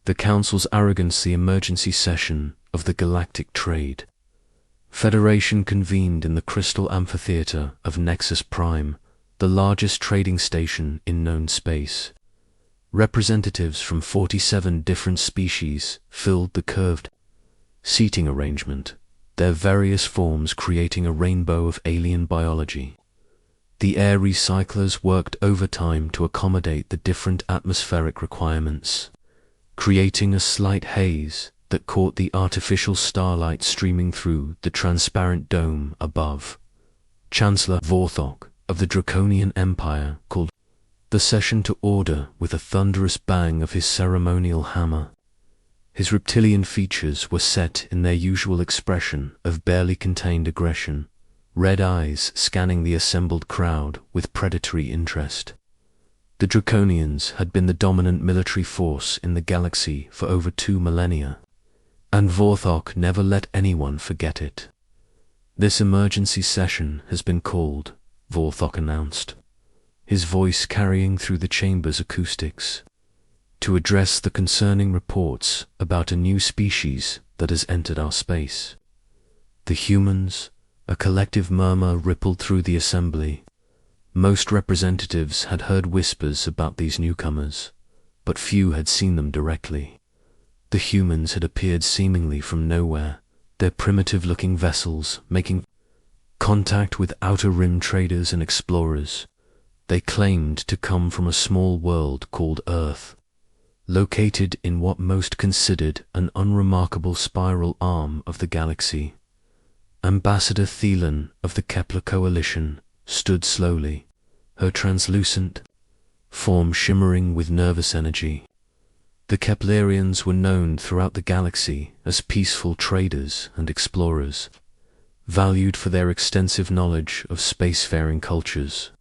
The Council's arrogance. The emergency session of the Galactic Trade Federation convened in the Crystal Amphitheater of Nexus Prime, the largest trading station in known space. Representatives from 47 different species filled the curved seating arrangement, their various forms creating a rainbow of alien biology. The air recyclers worked overtime to accommodate the different atmospheric requirements, creating a slight haze that caught the artificial starlight streaming through the transparent dome above. Chancellor Vorthok of the Draconian Empire called the session to order with a thunderous bang of his ceremonial hammer. His reptilian features were set in their usual expression of barely contained aggression, red eyes scanning the assembled crowd with predatory interest. The Draconians had been the dominant military force in the galaxy for over 2 millennia, and Vorthok never let anyone forget it. This emergency session has been called, Vorthok announced, his voice carrying through the chamber's acoustics, to address the concerning reports about a new species that has entered our space. The humans. A collective murmur rippled through the assembly. Most representatives had heard whispers about these newcomers, but few had seen them directly. The humans had appeared seemingly from nowhere, their primitive-looking vessels making contact with Outer Rim traders and explorers. They claimed to come from a small world called Earth, located in what most considered an unremarkable spiral arm of the galaxy. Ambassador Thielen of the Kepler Coalition stood slowly, her translucent form shimmering with nervous energy. The Keplerians were known throughout the galaxy as peaceful traders and explorers, valued for their extensive knowledge of spacefaring cultures.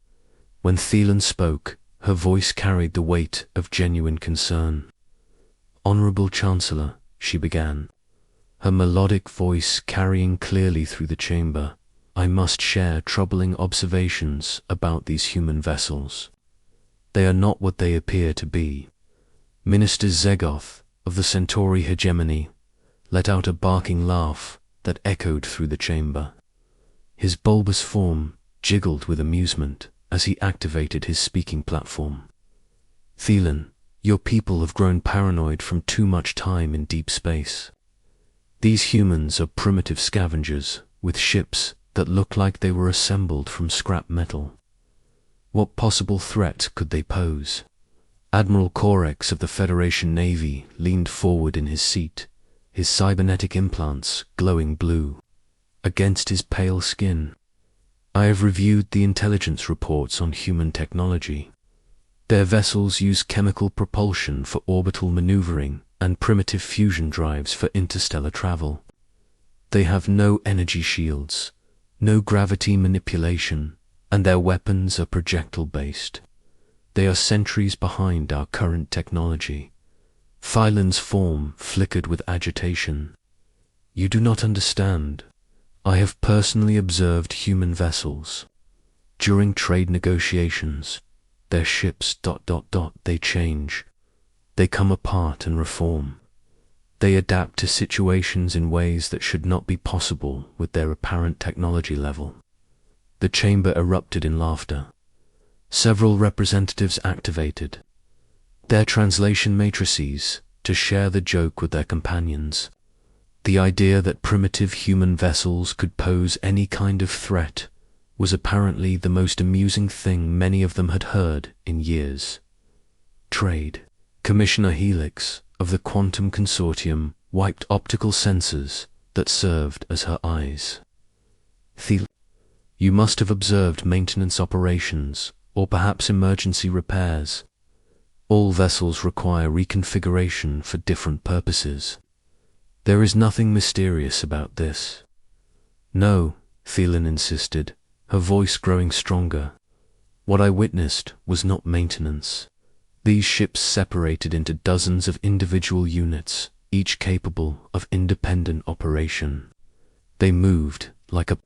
When Thielen spoke, her voice carried the weight of genuine concern. "Honorable Chancellor," she began, her melodic voice carrying clearly through the chamber, "I must share troubling observations about these human vessels. They are not what they appear to be." Minister Zegoth of the Centauri hegemony let out a barking laugh that echoed through the chamber. His bulbous form jiggled with amusement as he activated his speaking platform. "Thielen, your people have grown paranoid from too much time in deep space. These humans are primitive scavengers with ships that look like they were assembled from scrap metal. What possible threat could they pose?" Admiral Corex of the Federation Navy leaned forward in his seat, his cybernetic implants glowing blue against his pale skin. "I have reviewed the intelligence reports on human technology. Their vessels use chemical propulsion for orbital maneuvering and primitive fusion drives for interstellar travel. They have no energy shields, no gravity manipulation, and their weapons are projectile-based. They are centuries behind our current technology." Thielen's form flickered with agitation. "You do not understand. I have personally observed human vessels. During trade negotiations, their ships ... they change. They come apart and reform. They adapt to situations in ways that should not be possible with their apparent technology level." The chamber erupted in laughter. Several representatives activated their translation matrices to share the joke with their companions. The idea that primitive human vessels could pose any kind of threat was apparently the most amusing thing many of them had heard in years. Trade. Commissioner Helix of the Quantum Consortium wiped optical sensors that served as her eyes. "Thielen, you must have observed maintenance operations, or perhaps emergency repairs. All vessels require reconfiguration for different purposes. There is nothing mysterious about this." "No," Thielen insisted, her voice growing stronger. "What I witnessed was not maintenance. These ships separated into dozens of individual units, each capable of independent operation. They moved like a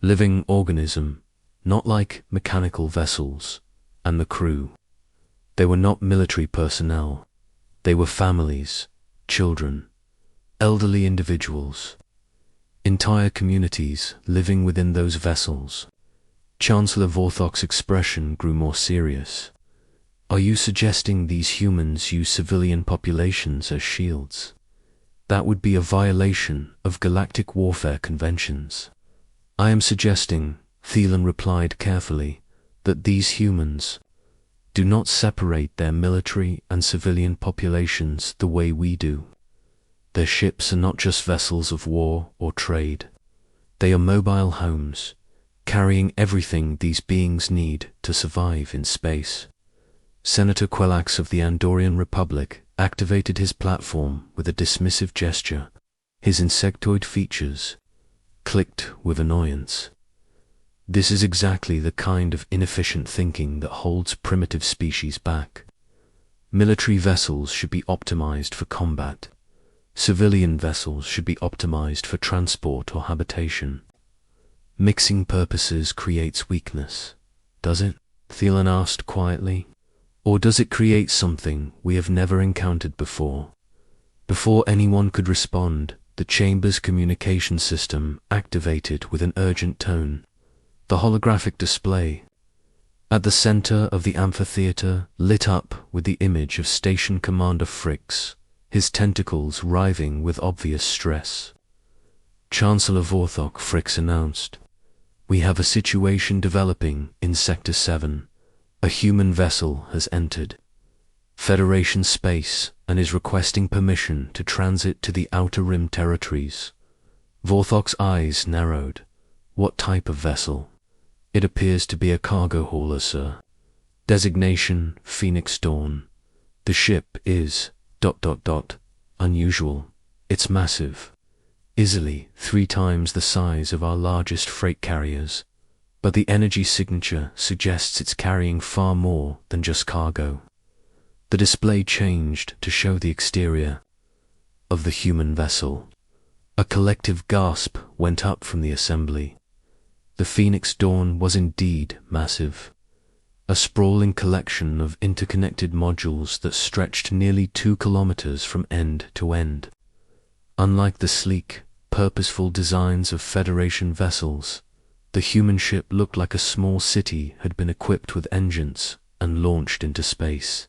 living organism, not like mechanical vessels. And the crew. They were not military personnel. They were families, children, elderly individuals, entire communities living within those vessels. Chancellor Vorthok's expression grew more serious. Are you suggesting these humans use civilian populations as shields? That would be a violation of galactic warfare conventions. I am suggesting, Thelan replied carefully, that these humans do not separate their military and civilian populations the way we do. Their ships are not just vessels of war or trade. They are mobile homes, carrying everything these beings need to survive in space. Senator Quellax of the Andorian Republic activated his platform with a dismissive gesture. His insectoid features clicked with annoyance. This is exactly the kind of inefficient thinking that holds primitive species back. Military vessels should be optimized for combat. Civilian vessels should be optimized for transport or habitation. Mixing purposes creates weakness, does it? Thelan asked quietly. Or does it create something we have never encountered before? Before anyone could respond, the chamber's communication system activated with an urgent tone. The holographic display at the center of the amphitheater lit up with the image of Station Commander Fricks, his tentacles writhing with obvious stress. Chancellor Vorthok, Fricks announced, "We have a situation developing in Sector 7. A human vessel has entered Federation space and is requesting permission to transit to the Outer Rim territories." Vorthok's eyes narrowed. What type of vessel? It appears to be a cargo hauler, sir. Designation, Phoenix Dawn. The ship is ... unusual. It's massive. Easily 3 times the size of our largest freight carriers. But the energy signature suggests it's carrying far more than just cargo. The display changed to show the exterior of the human vessel. A collective gasp went up from the assembly. The Phoenix Dawn was indeed massive. A sprawling collection of interconnected modules that stretched nearly 2 kilometers from end to end. Unlike the sleek, purposeful designs of Federation vessels, the human ship looked like a small city had been equipped with engines and launched into space.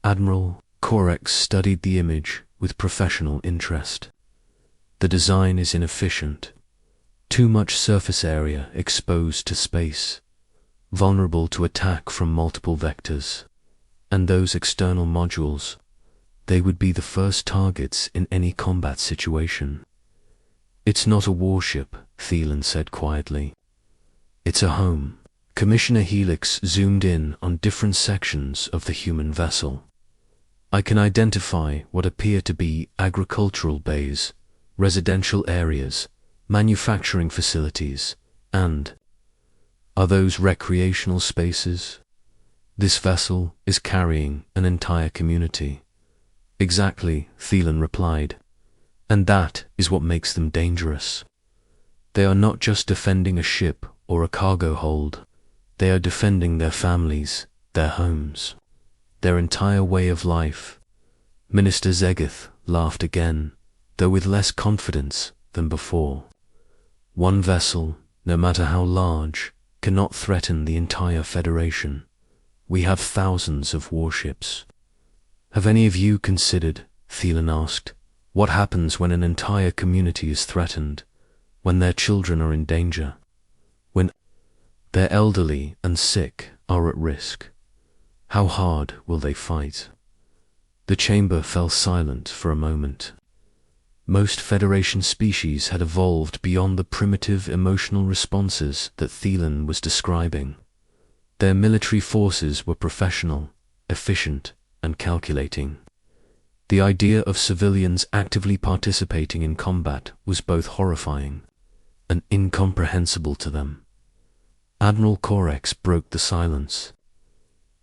Admiral Korex studied the image with professional interest. The design is inefficient. Too much surface area exposed to space, vulnerable to attack from multiple vectors. And those external modules, they would be the first targets in any combat situation. "It's not a warship," Thelan said quietly. "It's a home." Commissioner Helix zoomed in on different sections of the human vessel. "I can identify what appear to be agricultural bays, residential areas, manufacturing facilities, and... Are those recreational spaces? This vessel is carrying an entire community." "Exactly," Thelan replied. "And that is what makes them dangerous. They are not just defending a ship or a cargo hold. They are defending their families, their homes, their entire way of life." Minister Zegeth laughed again, though with less confidence than before. "One vessel, no matter how large, cannot threaten the entire Federation. We have thousands of warships." "Have any of you considered," Thelan asked, "what happens when an entire community is threatened, when their children are in danger, when their elderly and sick are at risk? How hard will they fight?" The chamber fell silent for a moment. Most Federation species had evolved beyond the primitive emotional responses that Thelan was describing. Their military forces were professional, efficient, and calculating. The idea of civilians actively participating in combat was both horrifying and incomprehensible to them. Admiral Korex broke the silence.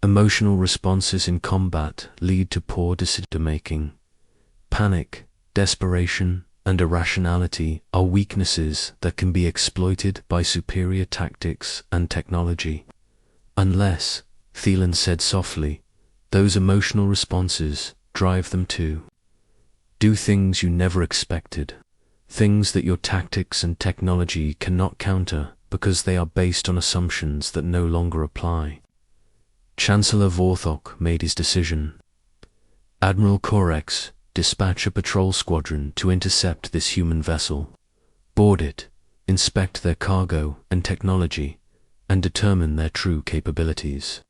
"Emotional responses in combat lead to poor decision-making. Panic, desperation, and irrationality are weaknesses that can be exploited by superior tactics and technology. Unless," Thelan said softly, "those emotional responses drive them to Do things you never expected. Things that your tactics and technology cannot counter because they are based on assumptions that no longer apply. Chancellor Vorthok made his decision. Admiral Korex, dispatch a patrol squadron to intercept this human vessel, board it, inspect their cargo and technology, and determine their true capabilities.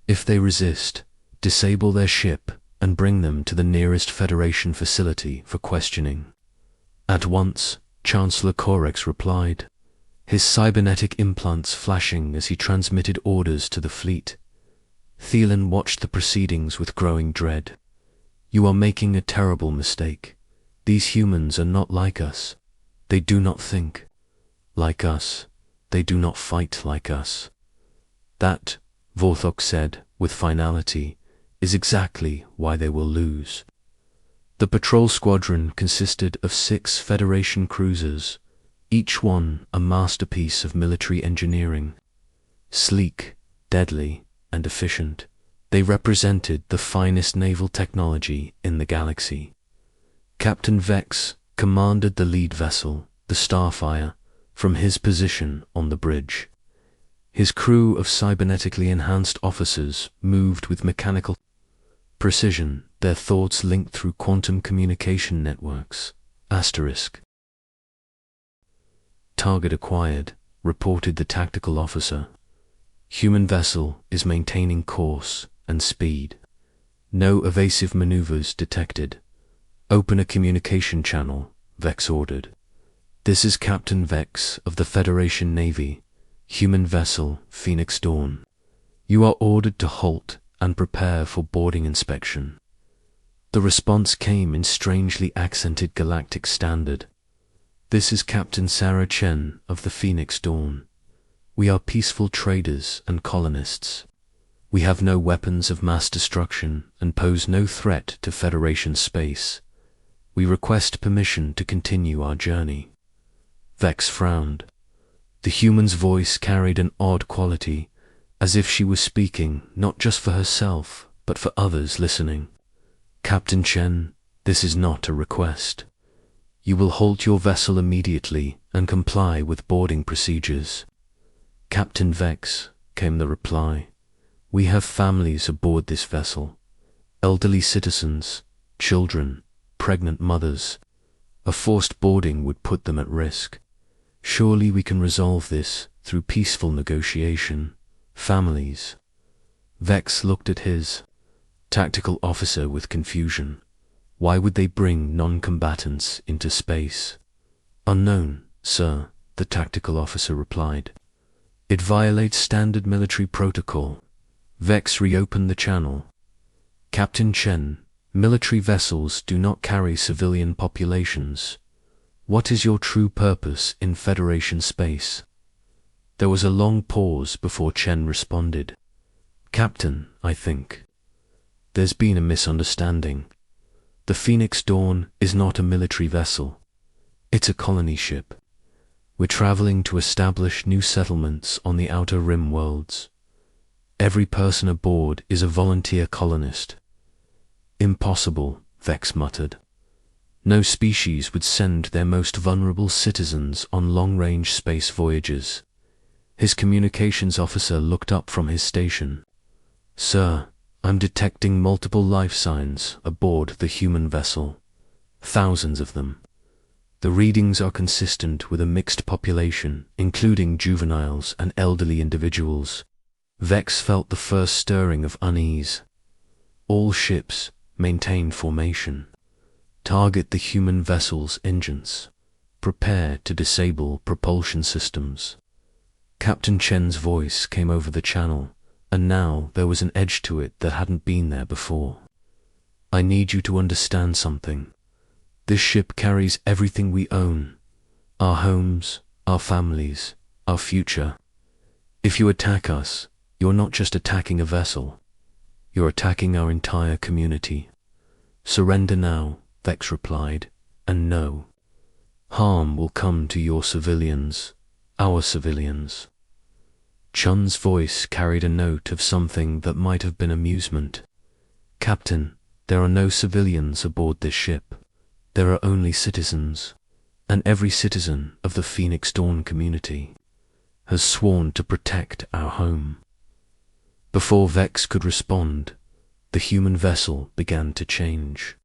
If they resist, disable their ship and bring them to the nearest Federation facility for questioning. At once, Chancellor Korex replied, his cybernetic implants flashing as he transmitted orders to the fleet. Thielen watched the proceedings with growing dread. You are making a terrible mistake. These humans are not like us. They do not think like us. They do not fight like us. That, Vorthok said with finality, is exactly why they will lose. The patrol squadron consisted of 6 Federation cruisers, each one a masterpiece of military engineering. Sleek, deadly, and efficient, they represented the finest naval technology in the galaxy. Captain Vex commanded the lead vessel, the Starfire, from his position on the bridge. His crew of cybernetically enhanced officers moved with mechanical precision, their thoughts linked through quantum communication networks. Target acquired, reported the tactical officer. Human vessel is maintaining course and speed. No evasive maneuvers detected. Open a communication channel, Vex ordered. This is Captain Vex of the Federation Navy, human vessel Phoenix Dawn. You are ordered to halt and prepare for boarding inspection. The response came in strangely accented galactic standard. This is Captain Sarah Chen of the Phoenix Dawn. We are peaceful traders and colonists. We have no weapons of mass destruction and pose no threat to Federation space. We request permission to continue our journey. Vex frowned. The human's voice carried an odd quality, as if she was speaking not just for herself, but for others listening. Captain Chen, this is not a request. You will halt your vessel immediately and comply with boarding procedures. Captain Vex, came the reply. We have families aboard this vessel. Elderly citizens, children, pregnant mothers. A forced boarding would put them at risk. Surely we can resolve this through peaceful negotiation. Families. Vex looked at his tactical officer with confusion. Why would they bring non-combatants into space? Unknown, sir, the tactical officer replied. It violates standard military protocol. Vex reopened the channel. Captain Chen, military vessels do not carry civilian populations. What is your true purpose in Federation space? There was a long pause before Chen responded. Captain, I think. There's been a misunderstanding. The Phoenix Dawn is not a military vessel. It's a colony ship. We're traveling to establish new settlements on the Outer Rim worlds. Every person aboard is a volunteer colonist. Impossible, Vex muttered. No species would send their most vulnerable citizens on long-range space voyages. His communications officer looked up from his station. Sir, I'm detecting multiple life signs aboard the human vessel. Thousands of them. The readings are consistent with a mixed population, including juveniles and elderly individuals. Vex felt the first stirring of unease. All ships maintain formation. Target the human vessel's engines. Prepare to disable propulsion systems. Captain Chen's voice came over the channel, and now there was an edge to it that hadn't been there before. I need you to understand something. This ship carries everything we own. Our homes, our families, our future. If you attack us, you're not just attacking a vessel. You're attacking our entire community. Surrender now, Vex replied, and know. Harm will come to your civilians, our civilians. Chun's voice carried a note of something that might have been amusement. Captain, there are no civilians aboard this ship. There are only citizens, and every citizen of the Phoenix Dawn community has sworn to protect our home. Before Vex could respond, the human vessel began to change.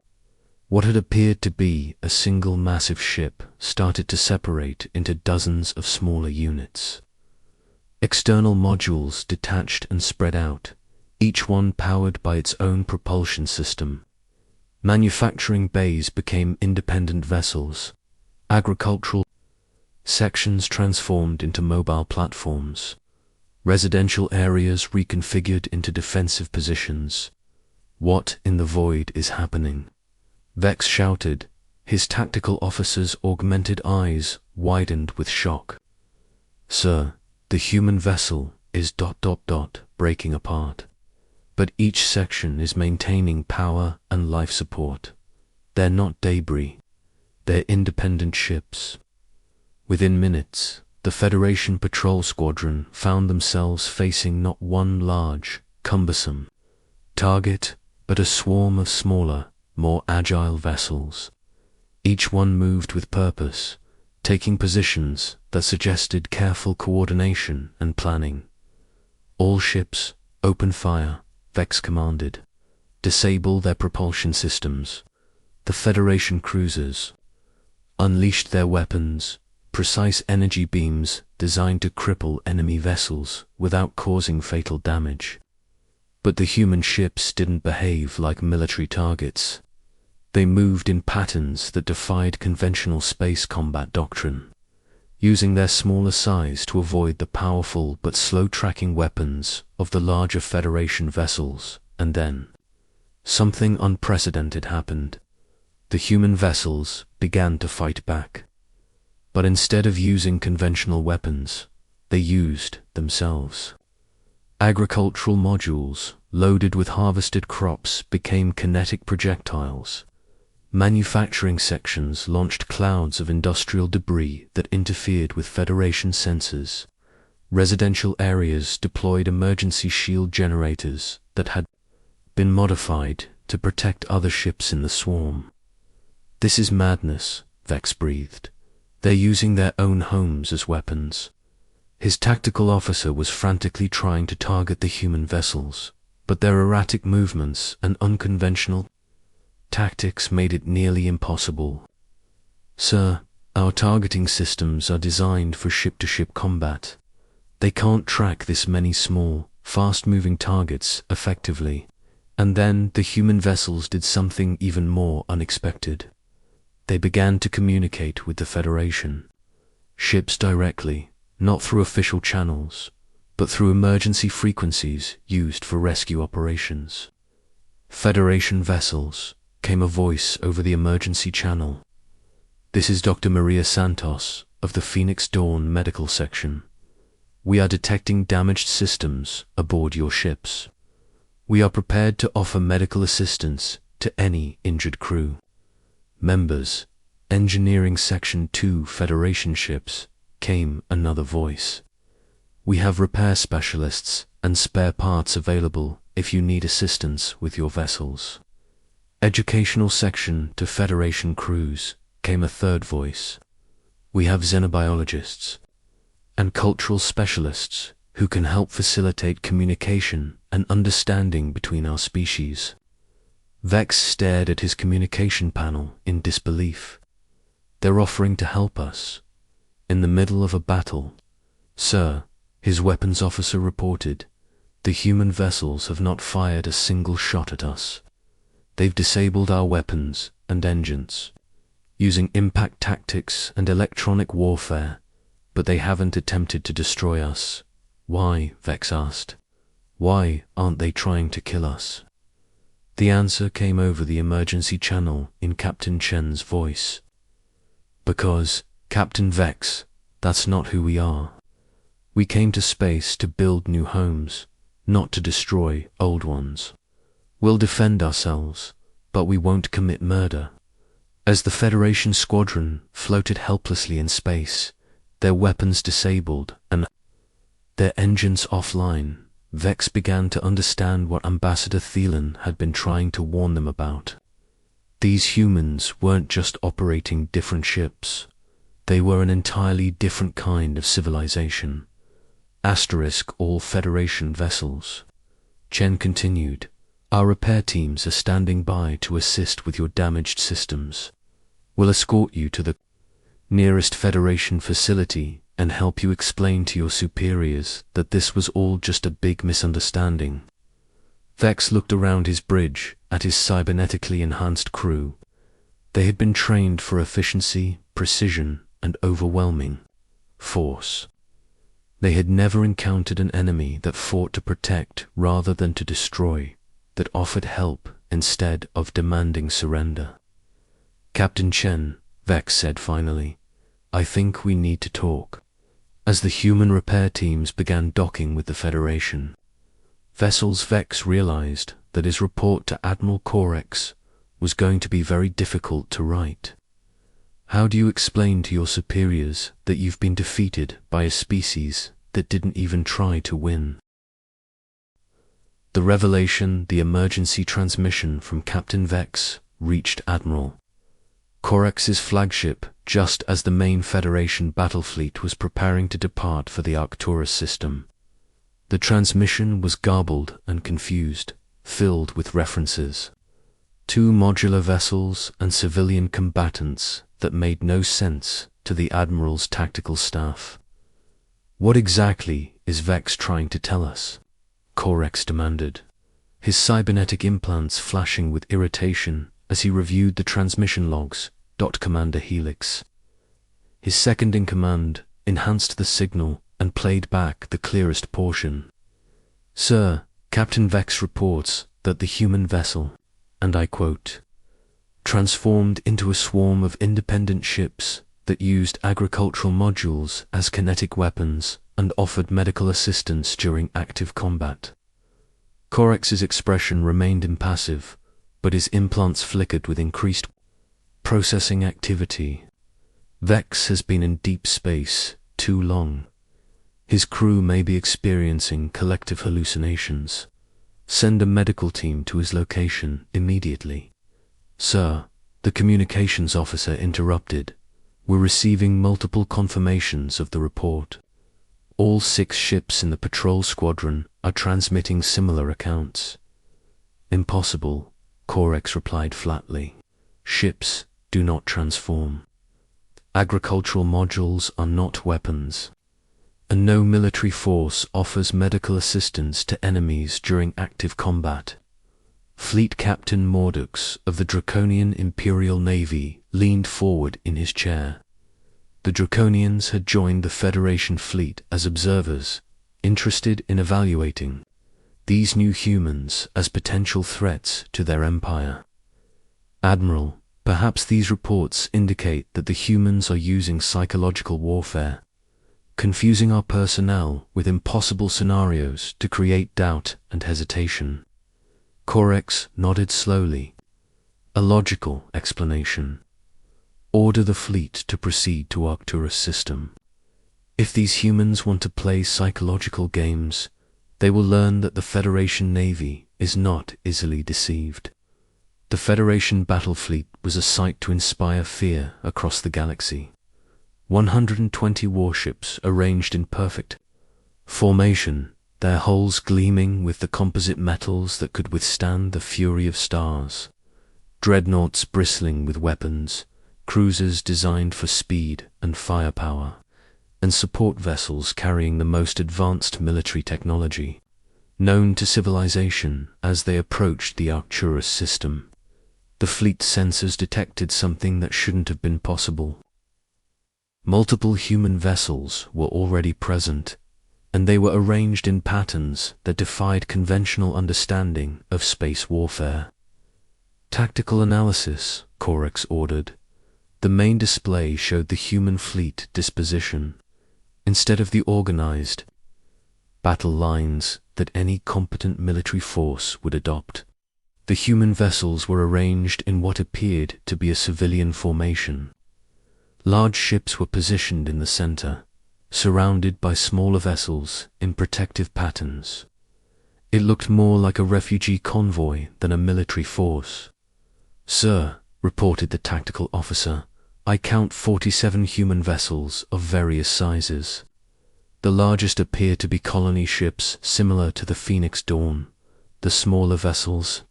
What had appeared to be a single massive ship started to separate into dozens of smaller units. External modules detached and spread out, each one powered by its own propulsion system. Manufacturing bays became independent vessels. Agricultural sections transformed into mobile platforms. Residential areas reconfigured into defensive positions. What in the void is happening? Vex shouted, his tactical officer's augmented eyes widened with shock. Sir, the human vessel is ... breaking apart. But each section is maintaining power and life support. They're not debris. They're independent ships. Within minutes, the Federation Patrol Squadron found themselves facing not one large, cumbersome target, but a swarm of smaller, more agile vessels. Each one moved with purpose, taking positions that suggested careful coordination and planning. All ships, open fire, Vex commanded. Disable their propulsion systems. The Federation cruisers unleashed their weapons, precise energy beams designed to cripple enemy vessels without causing fatal damage. But the human ships didn't behave like military targets. They moved in patterns that defied conventional space combat doctrine, using their smaller size to avoid the powerful but slow-tracking weapons of the larger Federation vessels. And then, something unprecedented happened. The human vessels began to fight back. But instead of using conventional weapons, they used themselves. Agricultural modules, loaded with harvested crops, became kinetic projectiles. Manufacturing sections launched clouds of industrial debris that interfered with Federation sensors. Residential areas deployed emergency shield generators that had been modified to protect other ships in the swarm. This is madness, Vex breathed. They're using their own homes as weapons. His tactical officer was frantically trying to target the human vessels, but their erratic movements and unconventional tactics made it nearly impossible. Sir, our targeting systems are designed for ship-to-ship combat. They can't track this many small, fast-moving targets effectively. And then the human vessels did something even more unexpected. They began to communicate with the Federation. Ships directly, not through official channels, but through emergency frequencies used for rescue operations. Federation vessels, came a voice over the emergency channel. This is Dr. Maria Santos of the Phoenix Dawn Medical Section. We are detecting damaged systems aboard your ships. We are prepared to offer medical assistance to any injured crew. Members, Engineering Section 2 Federation ships, came another voice. We have repair specialists and spare parts available if you need assistance with your vessels. Educational Section to Federation crews, came a third voice. We have xenobiologists and cultural specialists who can help facilitate communication and understanding between our species. Vex stared at his communication panel in disbelief. They're offering to help us. In the middle of a battle. Sir, his weapons officer reported, the human vessels have not fired a single shot at us. They've disabled our weapons and engines, using impact tactics and electronic warfare, but they haven't attempted to destroy us. Why? Vex asked. Why aren't they trying to kill us? The answer came over the emergency channel in Captain Chen's voice. Because, Captain Vex, that's not who we are. We came to space to build new homes, not to destroy old ones. We'll defend ourselves, but we won't commit murder. As the Federation squadron floated helplessly in space, their weapons disabled and their engines offline, Vex began to understand what Ambassador Thielen had been trying to warn them about. These humans weren't just operating different ships. They were an entirely different kind of civilization. All Federation vessels. Chen continued, "Our repair teams are standing by to assist with your damaged systems. We'll escort you to the nearest Federation facility and help you explain to your superiors that this was all just a big misunderstanding." Vex looked around his bridge at his cybernetically enhanced crew. They had been trained for efficiency, precision, and overwhelming force. They had never encountered an enemy that fought to protect rather than to destroy, that offered help instead of demanding surrender. "Captain Chen," Vex said finally, "I think we need to talk." As the human repair teams began docking with the Federation vessels, Vex realized that his report to Admiral Corex was going to be very difficult to write. How do you explain to your superiors that you've been defeated by a species that didn't even try to win? The revelation, the emergency transmission from Captain Vex, reached Admiral Corex's flagship just as the main Federation battle fleet was preparing to depart for the Arcturus system. The transmission was garbled and confused, filled with references. Two modular vessels and civilian combatants that made no sense to the Admiral's tactical staff. "What exactly is Vex trying to tell us?" Corex demanded, his cybernetic implants flashing with irritation as he reviewed the transmission logs. Commander Helix, his second-in-command, enhanced the signal and played back the clearest portion. "Sir, Captain Vex reports that the human vessel," and I quote, "transformed into a swarm of independent ships that used agricultural modules as kinetic weapons and offered medical assistance during active combat." Corex's expression remained impassive, but his implants flickered with increased processing activity. Vex has been in deep space too long. His crew may be experiencing collective hallucinations. Send a medical team to his location immediately. "Sir," the communications officer interrupted, "we're receiving multiple confirmations of the report. All 6 ships in the patrol squadron are transmitting similar accounts." "Impossible," Corex replied flatly. "Ships do not transform. Agricultural modules are not weapons. And no military force offers medical assistance to enemies during active combat." Fleet Captain Mordux of the Draconian Imperial Navy leaned forward in his chair. The Draconians had joined the Federation fleet as observers, interested in evaluating these new humans as potential threats to their empire. "Admiral, perhaps these reports indicate that the humans are using psychological warfare, confusing our personnel with impossible scenarios to create doubt and hesitation." Corex nodded slowly. "A logical explanation. Order the fleet to proceed to Arcturus system. If these humans want to play psychological games, they will learn that the Federation Navy is not easily deceived." The Federation battle fleet was a sight to inspire fear across the galaxy. 120 warships arranged in perfect formation, their hulls gleaming with the composite metals that could withstand the fury of stars. Dreadnoughts bristling with weapons, cruisers designed for speed and firepower, and support vessels carrying the most advanced military technology known to civilization as they approached the Arcturus system. The fleet's sensors detected something that shouldn't have been possible. Multiple human vessels were already present, and they were arranged in patterns that defied conventional understanding of space warfare. "Tactical analysis," Corex ordered. The main display showed the human fleet disposition, instead of the organized battle lines that any competent military force would adopt. The human vessels were arranged in what appeared to be a civilian formation. Large ships were positioned in the center, surrounded by smaller vessels in protective patterns. It looked more like a refugee convoy than a military force. "Sir," reported the tactical officer. I count 47 human vessels of various sizes. The largest appear to be colony ships similar to the Phoenix Dawn. The smaller vessels,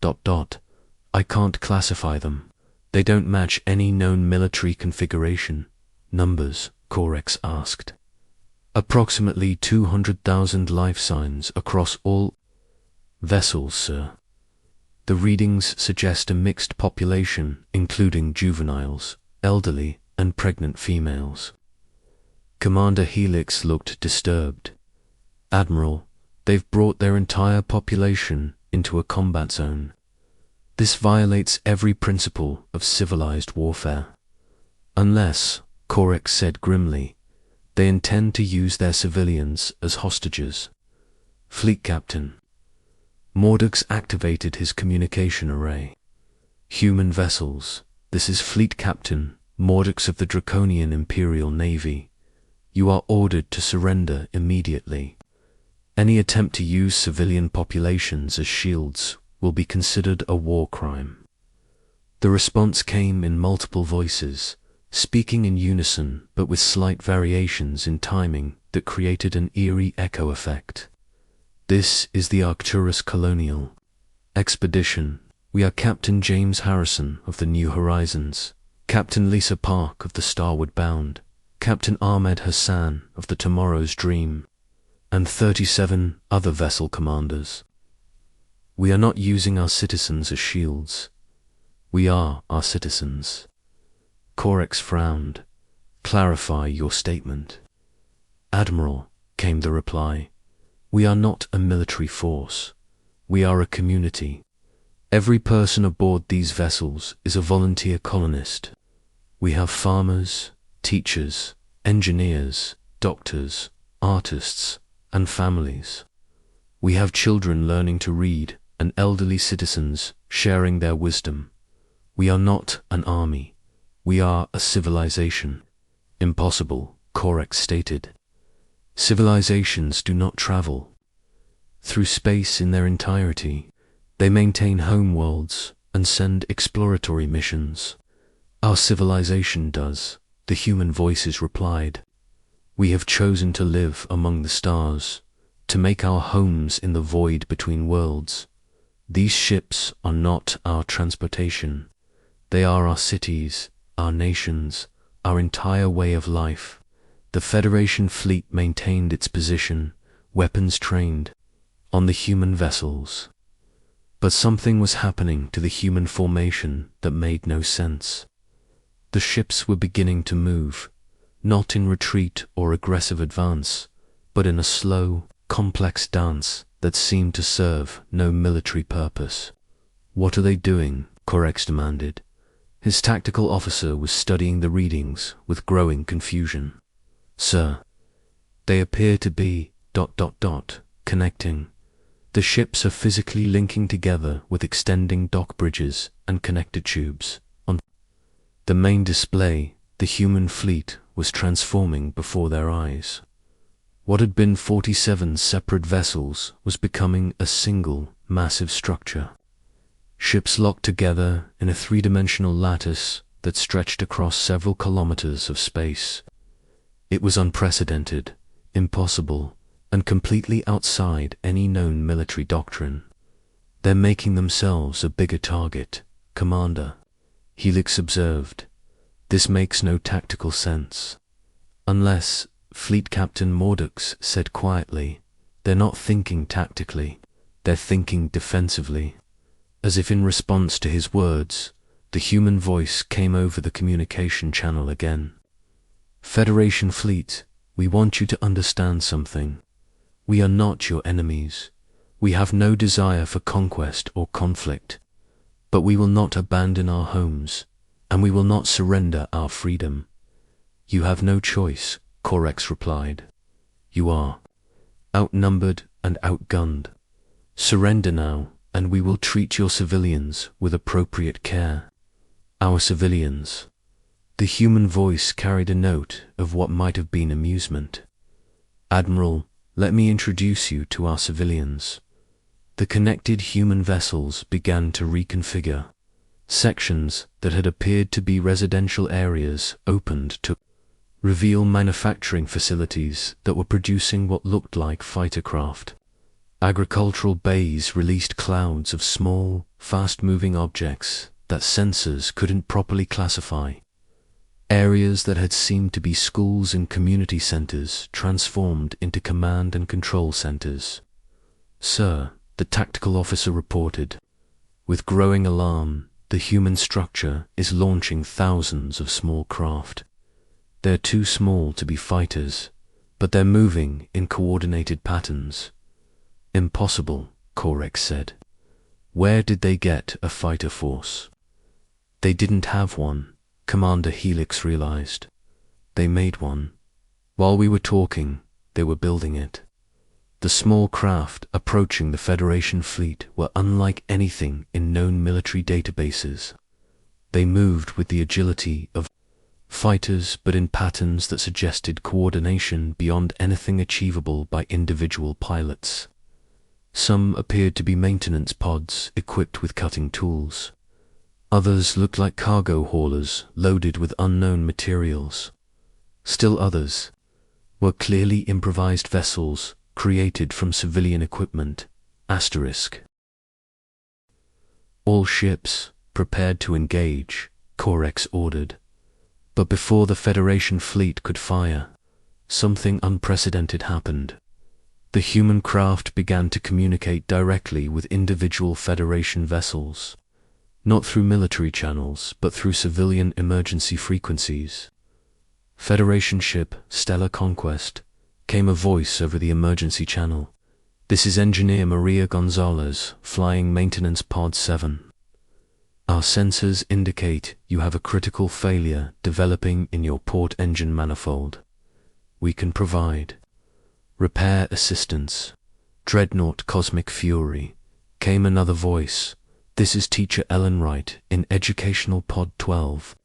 I can't classify them. They don't match any known military configuration. Numbers, Corex asked. Approximately 200,000 life signs across all vessels, sir. The readings suggest a mixed population, including juveniles, elderly, and pregnant females. Commander Helix looked disturbed. Admiral, they've brought their entire population into a combat zone. This violates every principle of civilized warfare. Unless, Corex said grimly, they intend to use their civilians as hostages. Fleet Captain. Mordux activated his communication array. Human vessels, this is Fleet Captain Mordux of the Draconian Imperial Navy. You are ordered to surrender immediately. Any attempt to use civilian populations as shields will be considered a war crime. The response came in multiple voices, speaking in unison but with slight variations in timing that created an eerie echo effect. This is the Arcturus Colonial Expedition. We are Captain James Harrison of the New Horizons, Captain Lisa Park of the Starward Bound, Captain Ahmed Hassan of the Tomorrow's Dream, and 37 other vessel commanders. We are not using our citizens as shields. We are our citizens. Corex frowned. Clarify your statement. Admiral, came the reply. We are not a military force. We are a community. Every person aboard these vessels is a volunteer colonist. We have farmers, teachers, engineers, doctors, artists, and families. We have children learning to read and elderly citizens sharing their wisdom. We are not an army. We are a civilization. Impossible, Corex stated. Civilizations do not travel through space in their entirety. They maintain homeworlds and send exploratory missions. Our civilization does, the human voices replied. We have chosen to live among the stars, to make our homes in the void between worlds. These ships are not our transportation. They are our cities, our nations, our entire way of life. The Federation fleet maintained its position, weapons trained, on the human vessels. But something was happening to the human formation that made no sense. The ships were beginning to move, not in retreat or aggressive advance, but in a slow, complex dance that seemed to serve no military purpose. What are they doing? Corex demanded. His tactical officer was studying the readings with growing confusion. Sir, they appear to be ... connecting. The ships are physically linking together with extending dock bridges and connector tubes. On the main display, the human fleet was transforming before their eyes. What had been 47 separate vessels was becoming a single, massive structure. Ships locked together in a three-dimensional lattice that stretched across several kilometers of space. It was unprecedented, impossible, and completely outside any known military doctrine. They're making themselves a bigger target, Commander, Helix observed. This makes no tactical sense. Unless, Fleet Captain Mordux said quietly, they're not thinking tactically, they're thinking defensively. As if in response to his words, the human voice came over the communication channel again. Federation Fleet, we want you to understand something. We are not your enemies. We have no desire for conquest or conflict. But we will not abandon our homes, and we will not surrender our freedom. You have no choice, Corex replied. You are outnumbered and outgunned. Surrender now, and we will treat your civilians with appropriate care. Our civilians. The human voice carried a note of what might have been amusement. Admiral, let me introduce you to our civilians. The connected human vessels began to reconfigure. Sections that had appeared to be residential areas opened to reveal manufacturing facilities that were producing what looked like fighter craft. Agricultural bays released clouds of small, fast-moving objects that sensors couldn't properly classify. Areas that had seemed to be schools and community centers transformed into command and control centers. "Sir," the tactical officer reported, with growing alarm, "the human structure is launching thousands of small craft. They're too small to be fighters, but they're moving in coordinated patterns." "Impossible," Korex said. "Where did they get a fighter force?" "They didn't have one," Commander Helix realized. "They made one. While we were talking, they were building it." The small craft approaching the Federation fleet were unlike anything in known military databases. They moved with the agility of fighters, but in patterns that suggested coordination beyond anything achievable by individual pilots. Some appeared to be maintenance pods equipped with cutting tools. Others looked like cargo haulers loaded with unknown materials. Still others were clearly improvised vessels created from civilian equipment. "All ships prepared to engage," Korex ordered. But before the Federation fleet could fire, something unprecedented happened. The human craft began to communicate directly with individual Federation vessels, not through military channels, but through civilian emergency frequencies. "Federation ship, Stellar Conquest," came a voice over the emergency channel. "This is Engineer Maria Gonzalez, flying Maintenance Pod 7. Our sensors indicate you have a critical failure developing in your port engine manifold. We can provide repair assistance." "Dreadnought Cosmic Fury," came another voice. "This is Teacher Ellen Wright in Educational Pod 12.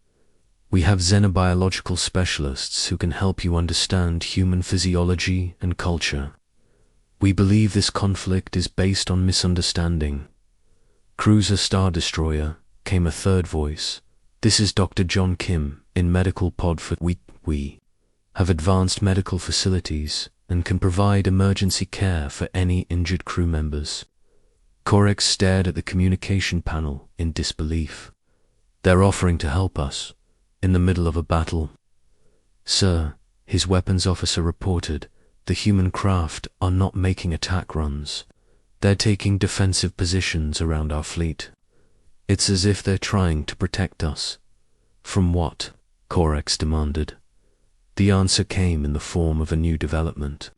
We have xenobiological specialists who can help you understand human physiology and culture. We believe this conflict is based on misunderstanding." "Cruiser Star Destroyer," came a third voice. "This is Dr. John Kim in Medical Pod for We have advanced medical facilities and can provide emergency care for any injured crew members." Korex stared at the communication panel in disbelief. "They're offering to help us in the middle of a battle." "Sir," his weapons officer reported, "the human craft are not making attack runs. They're taking defensive positions around our fleet. It's as if they're trying to protect us." "From what?" Korex demanded. The answer came in the form of a new development.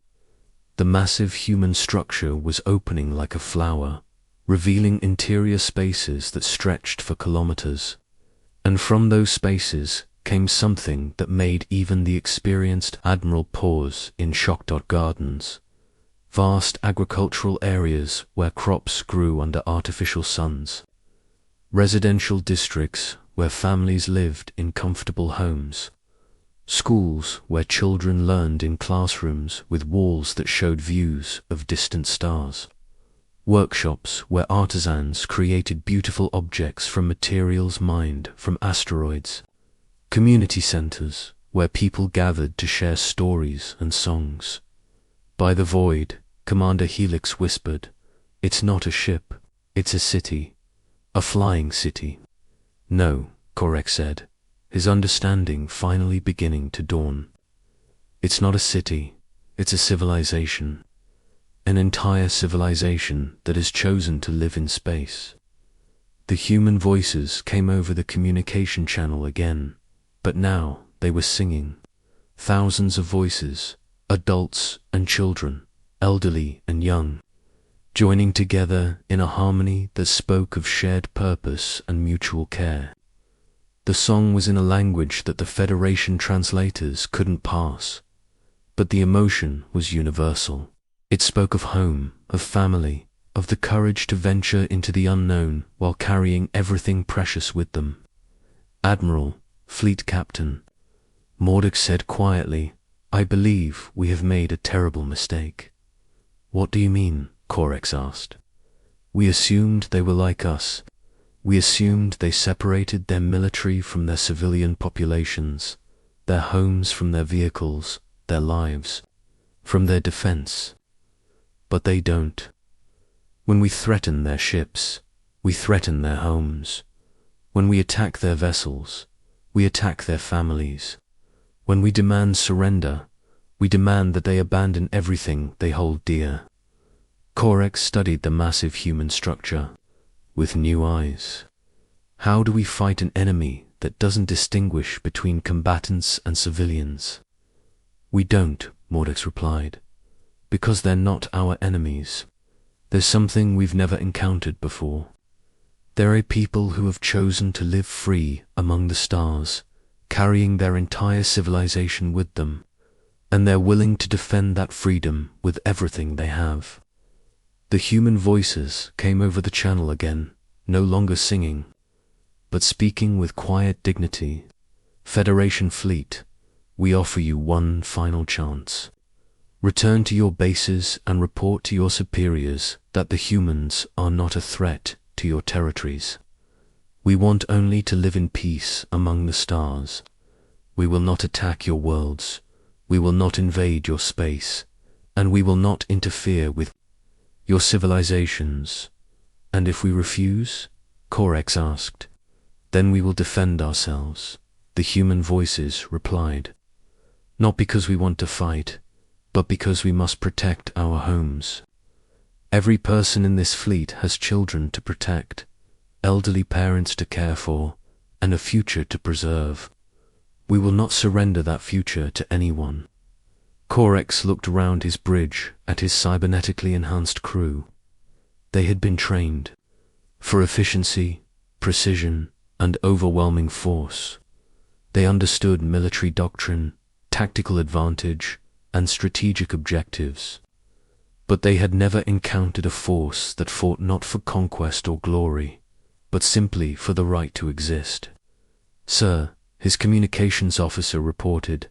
The massive human structure was opening like a flower, revealing interior spaces that stretched for kilometers. And from those spaces came something that made even the experienced Admiral pause in shock. Gardens. Vast agricultural areas where crops grew under artificial suns. Residential districts where families lived in comfortable homes. Schools where children learned in classrooms with walls that showed views of distant stars. Workshops where artisans created beautiful objects from materials mined from asteroids. Community centers where people gathered to share stories and songs. "By the void," Commander Helix whispered, "it's not a ship, it's a city. A flying city." "No," Korex said, his understanding finally beginning to dawn. "It's not a city, it's a civilization. An entire civilization that has chosen to live in space." The human voices came over the communication channel again, but now they were singing. Thousands of voices, adults and children, elderly and young, joining together in a harmony that spoke of shared purpose and mutual care. The song was in a language that the Federation translators couldn't parse, but the emotion was universal. It spoke of home, of family, of the courage to venture into the unknown while carrying everything precious with them. "Admiral, Fleet Captain," Mordek said quietly, "I believe we have made a terrible mistake." "What do you mean?" Korex asked. "We assumed they were like us, We assumed they separated their military from their civilian populations, their homes from their vehicles, their lives from their defense. But they don't. When we threaten their ships, we threaten their homes. When we attack their vessels, we attack their families. When we demand surrender, we demand that they abandon everything they hold dear. Corex studied the massive human structure with new eyes. How do we fight an enemy that doesn't distinguish between combatants and civilians? We don't, Mordex replied, because they're not our enemies. There's something we've never encountered before. They're a people who have chosen to live free among the stars, carrying their entire civilization with them, and they're willing to defend that freedom with everything they have. The human voices came over the channel again, no longer singing, but speaking with quiet dignity. Federation fleet, we offer you one final chance. Return to your bases and report to your superiors that the humans are not a threat to your territories. We want only to live in peace among the stars. We will not attack your worlds. We will not invade your space, and we will not interfere with your civilizations. And if we refuse, Corex asked, then we will defend ourselves. The human voices replied, not because we want to fight, but because we must protect our homes. Every person in this fleet has children to protect, elderly parents to care for, and a future to preserve. We will not surrender that future to anyone. Corex looked around his bridge at his cybernetically enhanced crew. They had been trained for efficiency, precision, and overwhelming force. They understood military doctrine, tactical advantage, and strategic objectives. But they had never encountered a force that fought not for conquest or glory, but simply for the right to exist. Sir, his communications officer reported,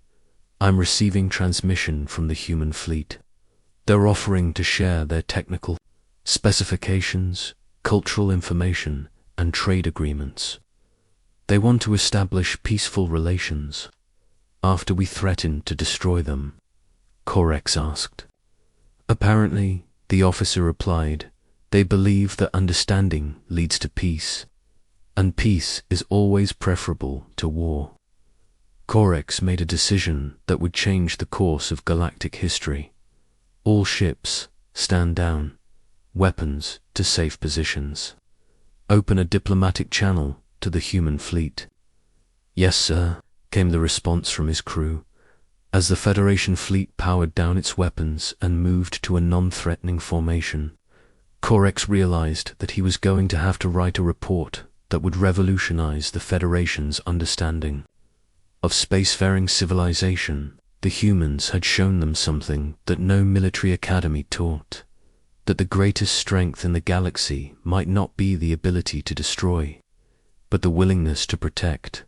I'm receiving transmission from the human fleet. They're offering to share their technical specifications, cultural information, and trade agreements. They want to establish peaceful relations. After we threaten to destroy them, Corex asked. Apparently, the officer replied, they believe that understanding leads to peace, and peace is always preferable to war. Corex made a decision that would change the course of galactic history. All ships, stand down. Weapons to safe positions. Open a diplomatic channel to the human fleet. Yes, sir, came the response from his crew, as the Federation fleet powered down its weapons and moved to a non-threatening formation. Corex realized that he was going to have to write a report that would revolutionize the Federation's understanding of spacefaring civilization. The humans had shown them something that no military academy taught, that the greatest strength in the galaxy might not be the ability to destroy, but the willingness to protect.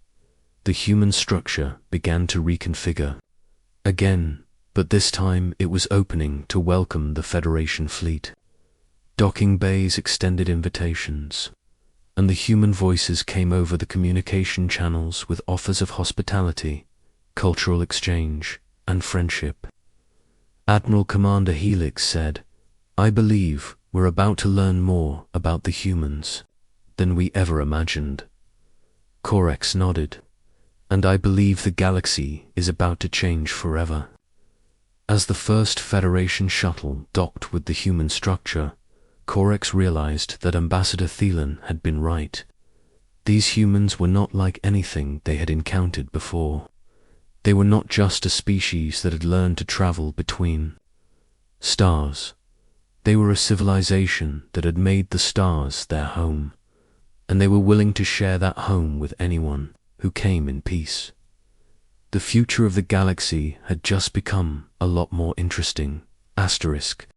The human structure began to reconfigure again, but this time it was opening to welcome the Federation fleet. Docking bays extended invitations, and the human voices came over the communication channels with offers of hospitality, cultural exchange, and friendship. Admiral Commander Helix said, I believe we're about to learn more about the humans than we ever imagined. Corex nodded, and I believe the galaxy is about to change forever. As the first Federation shuttle docked with the human structure, Corex realized that Ambassador Thielen had been right. These humans were not like anything they had encountered before. They were not just a species that had learned to travel between stars. They were a civilization that had made the stars their home, and they were willing to share that home with anyone who came in peace. The future of the galaxy had just become a lot more interesting. Asterisk.